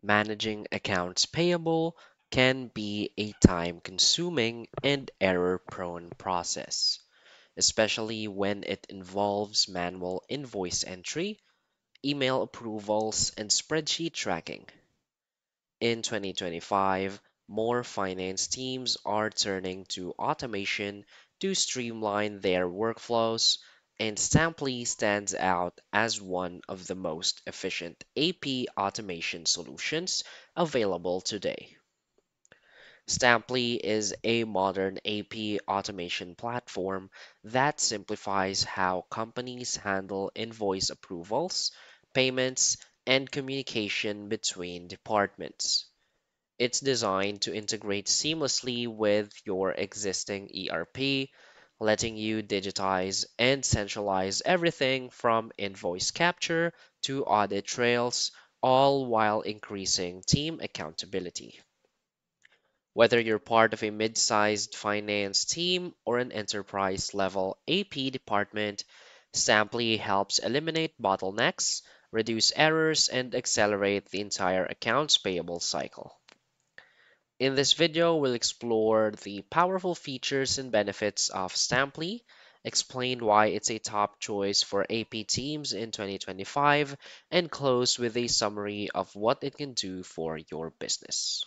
Managing accounts payable can be a time-consuming and error-prone process, especially when it involves manual invoice entry, email approvals, and spreadsheet tracking. In 2025, more finance teams are turning to automation to streamline their workflows, and Stampli stands out as one of the most efficient AP automation solutions available today. Stampli is a modern AP automation platform that simplifies how companies handle invoice approvals, payments, and communication between departments. It's designed to integrate seamlessly with your existing ERP, letting you digitize and centralize everything from invoice capture to audit trails, all while increasing team accountability. Whether you're part of a mid sized finance team or an enterprise level AP department, Stamply helps eliminate bottlenecks, reduce errors, and accelerate the entire accounts payable cycle. In this video, we'll explore the powerful features and benefits of Stamply, explain why it's a top choice for AP teams in 2025, and close with a summary of what it can do for your business.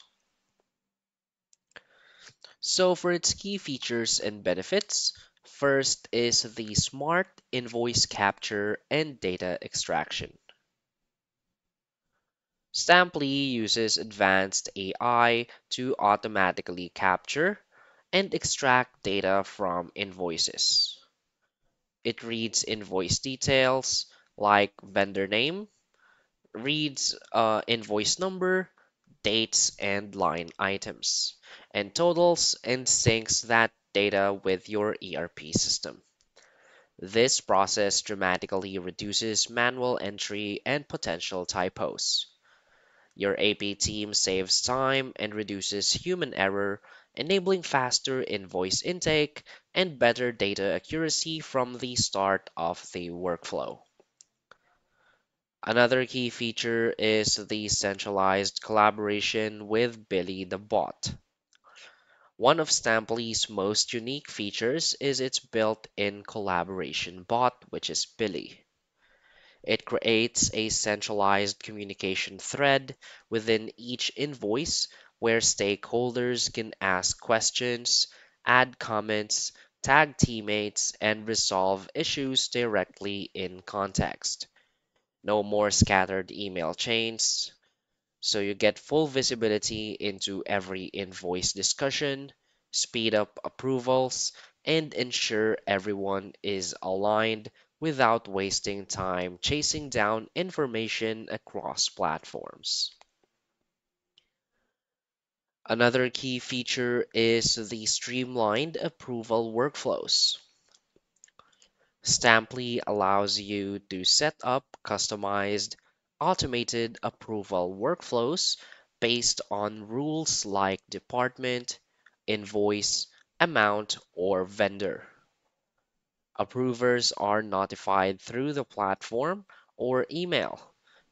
So, for its key features and benefits, first is the smart invoice capture and data extraction. Stamply uses advanced AI to automatically capture and extract data from invoices. It reads invoice details like vendor name, reads invoice number, dates, and line items, and totals and syncs that data with your ERP system. This process dramatically reduces manual entry and potential typos. Your AP team saves time and reduces human error, enabling faster invoice intake and better data accuracy from the start of the workflow. Another key feature is the centralized collaboration with Billy the bot. One of Stamply's most unique features is its built-in collaboration bot, which is Billy. It creates a centralized communication thread within each invoice where stakeholders can ask questions, add comments, tag teammates, and resolve issues directly in context. No more scattered email chains, so you get full visibility into every invoice discussion, speed up approvals, and ensure everyone is aligned without wasting time chasing down information across platforms. Another key feature is the streamlined approval workflows. Stamply allows you to set up customized, automated approval workflows based on rules like department, invoice, amount, or vendor. Approvers are notified through the platform or email,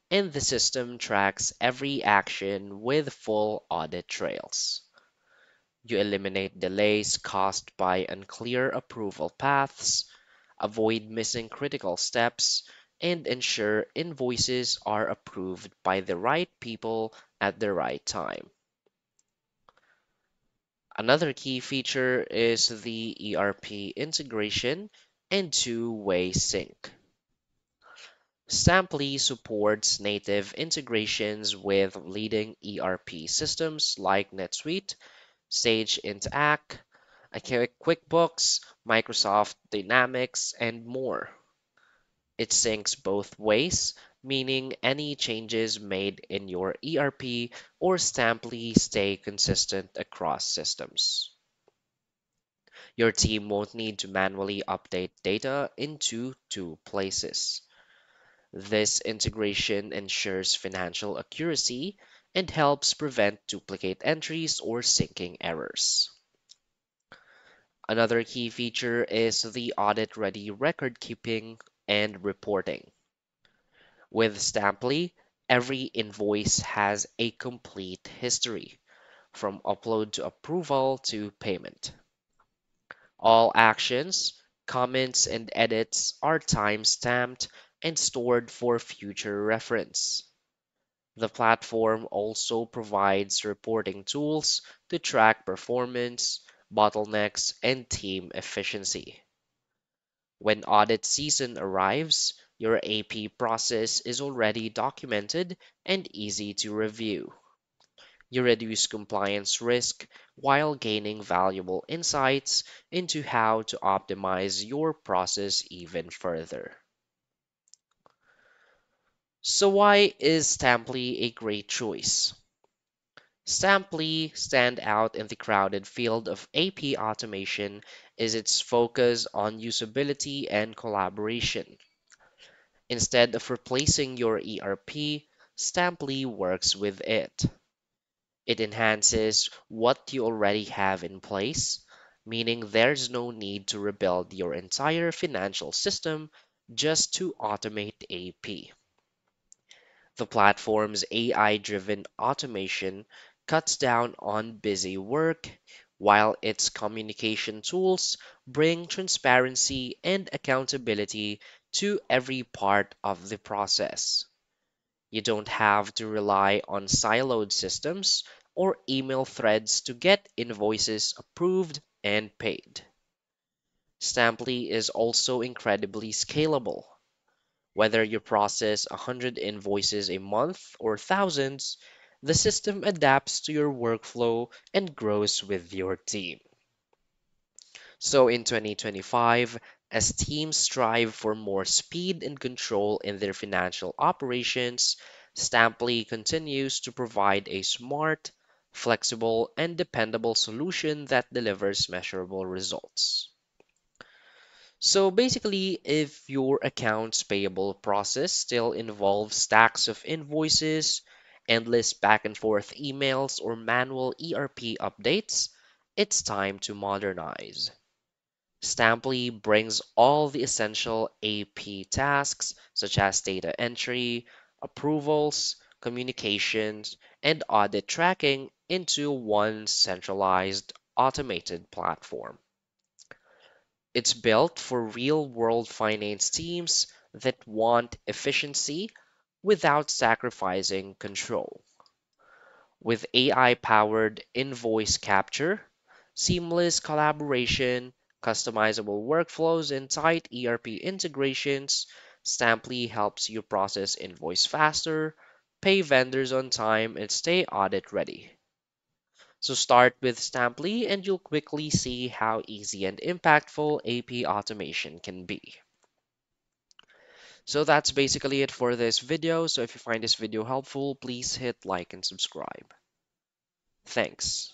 and the system tracks every action with full audit trails. You eliminate delays caused by unclear approval paths, avoid missing critical steps, and ensure invoices are approved by the right people at the right time. Another key feature is the ERP integration and two-way sync. Stamply supports native integrations with leading ERP systems like NetSuite, Sage Interact, QuickBooks, Microsoft Dynamics, and more. It syncs both ways, meaning any changes made in your ERP or Stamply stay consistent across systems. Your team won't need to manually update data into two places. This integration ensures financial accuracy and helps prevent duplicate entries or syncing errors. Another key feature is the audit-ready record keeping and reporting. With Stamply, Every invoice has a complete history, from upload to approval to payment. All actions, comments, and edits are time-stamped and stored for future reference. The platform also provides reporting tools to track performance, bottlenecks, and team efficiency. When audit season arrives, your AP process is already documented and easy to review. You reduce compliance risk while gaining valuable insights into how to optimize your process even further. So, why is Stampli a great choice? Stampli stand out in the crowded field of AP automation is its focus on usability and collaboration. Instead of replacing your ERP, Stampli works with it. It enhances what you already have in place, meaning there's no need to rebuild your entire financial system just to automate AP. The platform's AI-driven automation cuts down on busy work, while its communication tools bring transparency and accountability to every part of the process. You don't have to rely on siloed systems or email threads to get invoices approved and paid. Stamply is also incredibly scalable. Whether you process 100 invoices a month or thousands, the system adapts to your workflow and grows with your team. So in 2025, as teams strive for more speed and control in their financial operations, Stamply continues to provide a smart, flexible, and dependable solution that delivers measurable results. So basically, if your accounts payable process still involves stacks of invoices, endless back and forth emails, or manual ERP updates, it's time to modernize. Stamply brings all the essential AP tasks such as data entry, approvals, communications, and audit tracking into one centralized automated platform. It's built for real-world finance teams that want efficiency without sacrificing control. With AI-powered invoice capture, seamless collaboration, customizable workflows, and tight ERP integrations, Stamply helps you process invoice faster, pay vendors on time, and stay audit ready. So start with Stamply and you'll quickly see how easy and impactful AP automation can be. So that's basically it for this video. So if you find this video helpful, please hit like and subscribe. Thanks.